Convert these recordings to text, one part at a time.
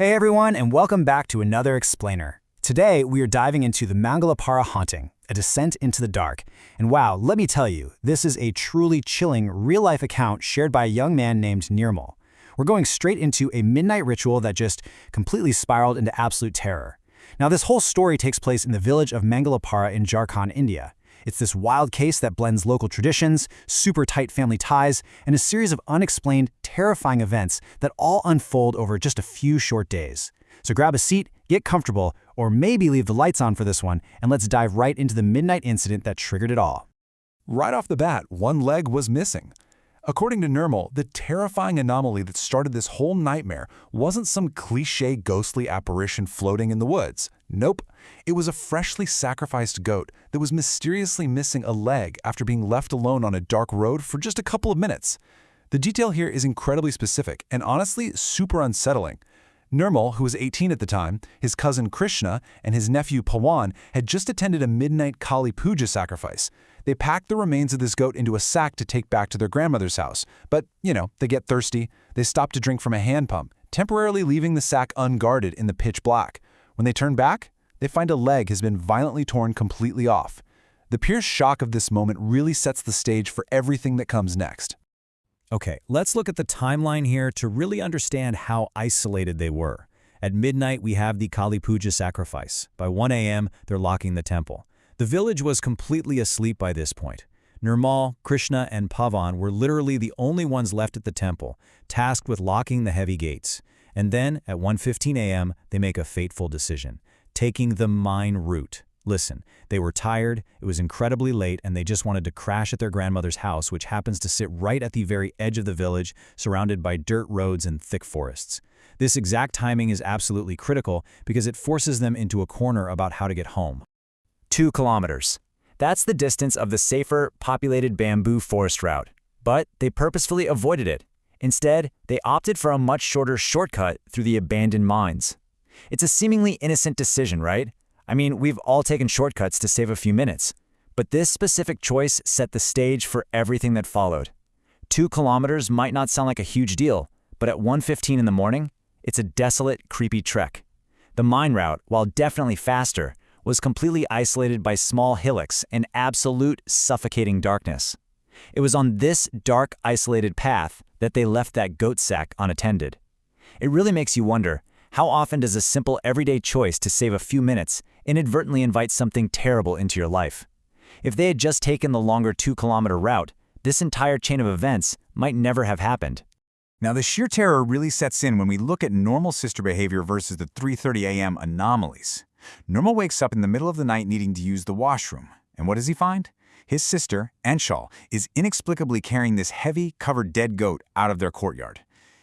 Hey everyone, and welcome back to another Explainer. Today, we are diving into the Mangalapara haunting, a descent into the dark. And wow, let me tell you, this is a truly chilling, real-life account shared by a young man named Nirmal. We're going straight into a midnight ritual that just completely spiraled into absolute terror. Now, this whole story takes place in the village of Mangalapara in Jharkhand, India. It's this wild case that blends local traditions, super tight family ties, and a series of unexplained, terrifying events that all unfold over just a few short days. So grab a seat, get comfortable, or maybe leave the lights on for this one, and let's dive right into the midnight incident that triggered it all. Right off the bat, one leg was missing. According to Nirmal, the terrifying anomaly that started this whole nightmare wasn't some cliché ghostly apparition floating in the woods. Nope, it was a freshly sacrificed goat that was mysteriously missing a leg after being left alone on a dark road for just a couple of minutes. The detail here is incredibly specific and honestly super unsettling. Nirmal, who was 18 at the time, his cousin Krishna, and his nephew Pawan had just attended a midnight Kali Puja sacrifice. They packed the remains of this goat into a sack to take back to their grandmother's house. But, they get thirsty. They stop to drink from a hand pump, temporarily leaving the sack unguarded in the pitch black. When they turn back, they find a leg has been violently torn completely off. The pure shock of this moment really sets the stage for everything that comes next. Okay, let's look at the timeline here to really understand how isolated they were. At midnight, we have the Kali Puja sacrifice. By 1 a.m., they're locking the temple. The village was completely asleep by this point. Nirmal, Krishna, and Pavan were literally the only ones left at the temple, tasked with locking the heavy gates. And then, at 1:15 a.m., they make a fateful decision, taking the mine route. Listen, they were tired, it was incredibly late, and they just wanted to crash at their grandmother's house, which happens to sit right at the very edge of the village, surrounded by dirt roads and thick forests. This exact timing is absolutely critical because it forces them into a corner about how to get home. 2 kilometers. That's the distance of the safer, populated bamboo forest route. But they purposefully avoided it. Instead, they opted for a much shorter shortcut through the abandoned mines. It's a seemingly innocent decision, right? I mean, we've all taken shortcuts to save a few minutes. But this specific choice set the stage for everything that followed. 2 kilometers might not sound like a huge deal, but at 1:15 in the morning, it's a desolate, creepy trek. The mine route, while definitely faster, was completely isolated by small hillocks and absolute suffocating darkness. It was on this dark, isolated path that they left that goat sack unattended. It really makes you wonder, how often does a simple everyday choice to save a few minutes inadvertently invite something terrible into your life? If they had just taken the longer 2-kilometer route, this entire chain of events might never have happened. Now, the sheer terror really sets in when we look at Nirmal's sister behavior versus the 3:30 a.m. anomalies. Nirmal wakes up in the middle of the night needing to use the washroom. And what does he find? His sister, Anshul, is inexplicably carrying this heavy, covered dead goat out of their courtyard.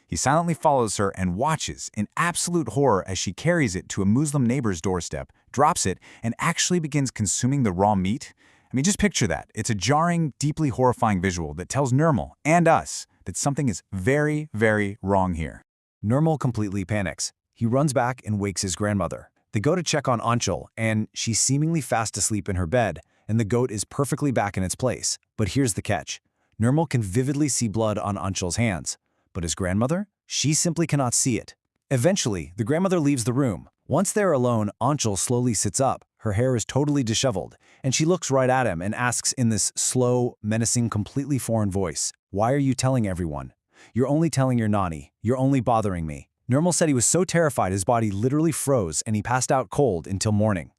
He silently follows her and watches in absolute horror as she carries it to a Muslim neighbor's doorstep, drops it, and actually begins consuming the raw meat. I mean, just picture that. It's a jarring, deeply horrifying visual that tells Nirmal and us that something is very, very wrong here. Nirmal completely panics. He runs back and wakes his grandmother. They go to check on Anshul, and she's seemingly fast asleep in her bed, and the goat is perfectly back in its place. But here's the catch. Nirmal can vividly see blood on Anshul's hands. But his grandmother? She simply cannot see it. Eventually, the grandmother leaves the room. Once they're alone, Anshul slowly sits up. Her hair is totally disheveled, and she looks right at him and asks in this slow, menacing, completely foreign voice, "Why are you telling everyone? You're only telling your nanny. You're only bothering me." Nirmal said he was so terrified his body literally froze and he passed out cold until morning.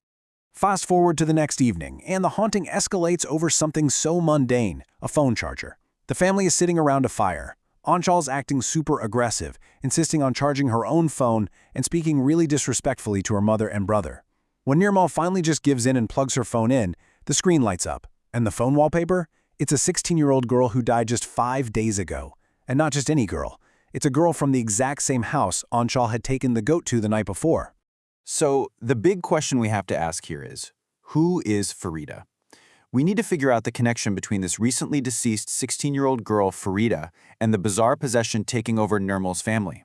Fast forward to the next evening, and the haunting escalates over something so mundane, a phone charger. The family is sitting around a fire. Anshul's acting super aggressive, insisting on charging her own phone and speaking really disrespectfully to her mother and brother. When Nirmal finally just gives in and plugs her phone in, the screen lights up. And the phone wallpaper? It's a 16-year-old girl who died just 5 days ago. And not just any girl. It's a girl from the exact same house Anshul had taken the goat to the night before. So, the big question we have to ask here is, who is Farida? We need to figure out the connection between this recently deceased 16-year-old girl, Farida, and the bizarre possession taking over Nirmal's family.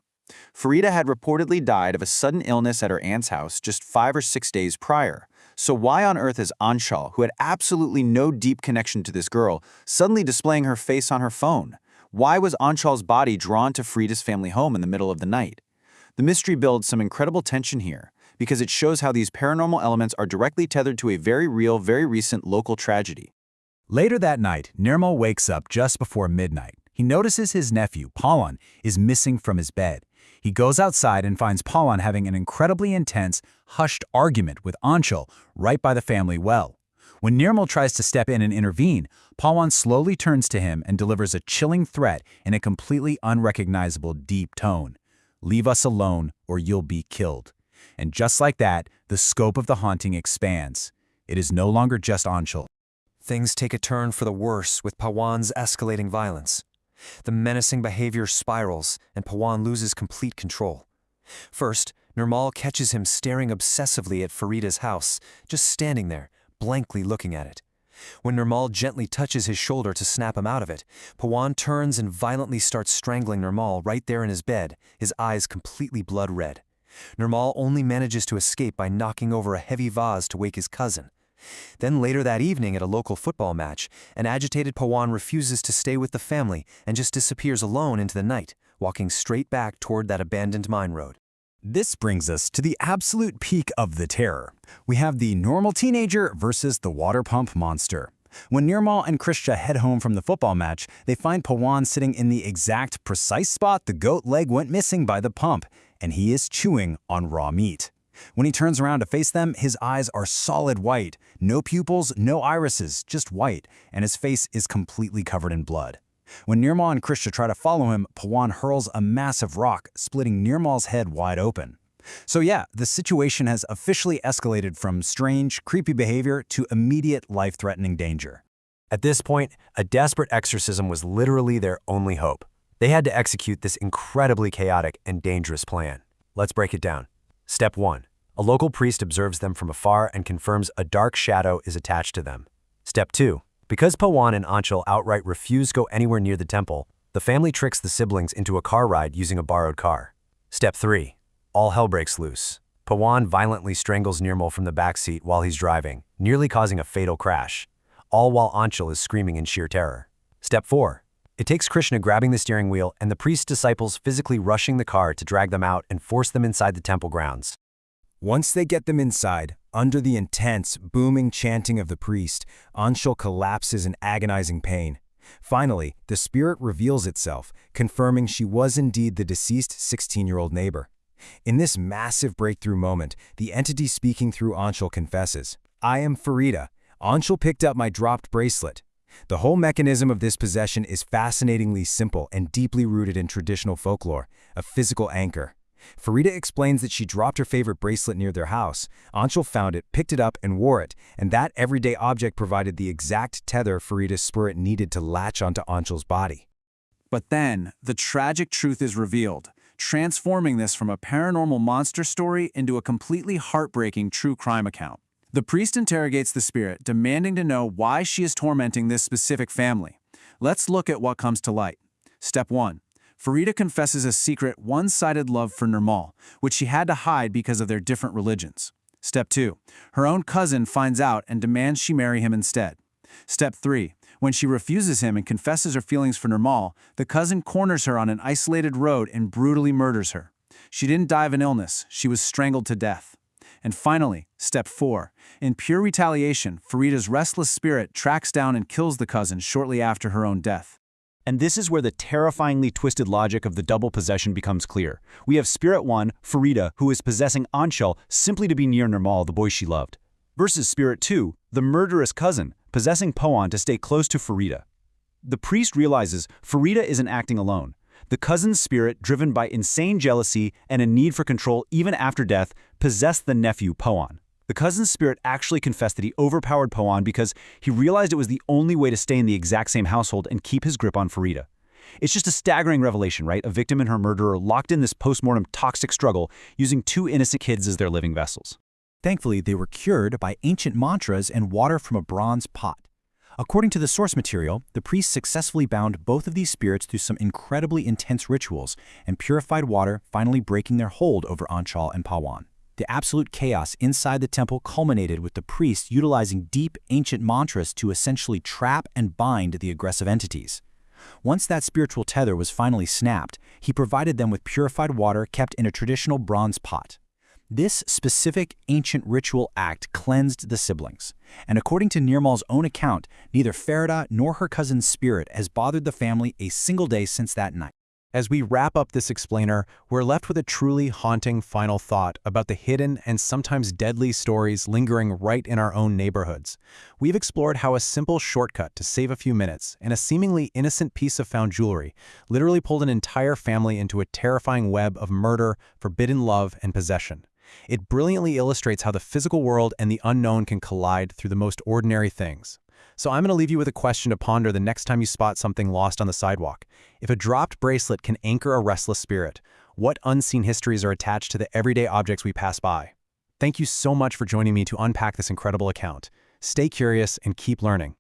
Farida had reportedly died of a sudden illness at her aunt's house just 5 or 6 days prior. So why on earth is Anshul, who had absolutely no deep connection to this girl, suddenly displaying her face on her phone? Why was Anshul's body drawn to Farida's family home in the middle of the night? The mystery builds some incredible tension here, because it shows how these paranormal elements are directly tethered to a very real, very recent local tragedy. Later that night, Nirmal wakes up just before midnight. He notices his nephew, Pawan, is missing from his bed. He goes outside and finds Pawan having an incredibly intense, hushed argument with Anchal right by the family well. When Nirmal tries to step in and intervene, Pawan slowly turns to him and delivers a chilling threat in a completely unrecognizable deep tone. "Leave us alone or you'll be killed." And just like that, the scope of the haunting expands. It is no longer just Anchal. Things take a turn for the worse with Pawan's escalating violence. The menacing behavior spirals, and Pawan loses complete control. First, Nirmal catches him staring obsessively at Farida's house, just standing there, blankly looking at it. When Nirmal gently touches his shoulder to snap him out of it, Pawan turns and violently starts strangling Nirmal right there in his bed, his eyes completely blood red. Nirmal only manages to escape by knocking over a heavy vase to wake his cousin. Then later that evening at a local football match, an agitated Pawan refuses to stay with the family and just disappears alone into the night, walking straight back toward that abandoned mine road. This brings us to the absolute peak of the terror. We have the normal teenager versus the water pump monster. When Nirmal and Krishna head home from the football match, they find Pawan sitting in the exact precise spot the goat leg went missing by the pump, and he is chewing on raw meat. When he turns around to face them, his eyes are solid white. No pupils, no irises, just white, and his face is completely covered in blood. When Nirmal and Krishna try to follow him, Pawan hurls a massive rock, splitting Nirmal's head wide open. So yeah, the situation has officially escalated from strange, creepy behavior to immediate life-threatening danger. At this point, a desperate exorcism was literally their only hope. They had to execute this incredibly chaotic and dangerous plan. Let's break it down. Step 1. A local priest observes them from afar and confirms a dark shadow is attached to them. Step 2. Because Pawan and Anchal outright refuse to go anywhere near the temple, the family tricks the siblings into a car ride using a borrowed car. Step 3. All hell breaks loose. Pawan violently strangles Nirmal from the backseat while he's driving, nearly causing a fatal crash, all while Anchal is screaming in sheer terror. Step 4. It takes Krishna grabbing the steering wheel and the priest's disciples physically rushing the car to drag them out and force them inside the temple grounds. Once they get them inside, under the intense, booming chanting of the priest, Anchal collapses in agonizing pain. Finally, the spirit reveals itself, confirming she was indeed the deceased 16-year-old neighbor. In this massive breakthrough moment, the entity speaking through Anchal confesses, "I am Farida. Anchal picked up my dropped bracelet." The whole mechanism of this possession is fascinatingly simple and deeply rooted in traditional folklore, a physical anchor. Farida explains that she dropped her favorite bracelet near their house. Anchal found it, picked it up, and wore it, and that everyday object provided the exact tether Farida's spirit needed to latch onto Anchal's body. But then, the tragic truth is revealed, transforming this from a paranormal monster story into a completely heartbreaking true crime account. The priest interrogates the spirit, demanding to know why she is tormenting this specific family. Let's look at what comes to light. Step 1. Farida confesses a secret, one-sided love for Nirmal, which she had to hide because of their different religions. Step 2. Her own cousin finds out and demands she marry him instead. Step 3. When she refuses him and confesses her feelings for Nirmal, the cousin corners her on an isolated road and brutally murders her. She didn't die of an illness, she was strangled to death. And finally, Step 4. In pure retaliation, Farida's restless spirit tracks down and kills the cousin shortly after her own death. And this is where the terrifyingly twisted logic of the double possession becomes clear. We have Spirit 1, Farida, who is possessing Anchal simply to be near Nirmal, the boy she loved, versus Spirit 2, the murderous cousin, possessing Pawan to stay close to Farida. The priest realizes Farida isn't acting alone. The cousin's spirit, driven by insane jealousy and a need for control even after death, possessed the nephew, Pawan. The cousin's spirit actually confessed that he overpowered Pawan because he realized it was the only way to stay in the exact same household and keep his grip on Farida. It's just a staggering revelation, right? A victim and her murderer locked in this post-mortem toxic struggle using two innocent kids as their living vessels. Thankfully, they were cured by ancient mantras and water from a bronze pot. According to the source material, the priest successfully bound both of these spirits through some incredibly intense rituals and purified water, finally breaking their hold over Anchal and Pawan. The absolute chaos inside the temple culminated with the priest utilizing deep, ancient mantras to essentially trap and bind the aggressive entities. Once that spiritual tether was finally snapped, he provided them with purified water kept in a traditional bronze pot. This specific ancient ritual act cleansed the siblings, and according to Nirmal's own account, neither Farida nor her cousin's spirit has bothered the family a single day since that night. As we wrap up this explainer, we're left with a truly haunting final thought about the hidden and sometimes deadly stories lingering right in our own neighborhoods. We've explored how a simple shortcut to save a few minutes and a seemingly innocent piece of found jewelry literally pulled an entire family into a terrifying web of murder, forbidden love, and possession. It brilliantly illustrates how the physical world and the unknown can collide through the most ordinary things. So I'm going to leave you with a question to ponder the next time you spot something lost on the sidewalk. If a dropped bracelet can anchor a restless spirit, what unseen histories are attached to the everyday objects we pass by? Thank you so much for joining me to unpack this incredible account. Stay curious and keep learning.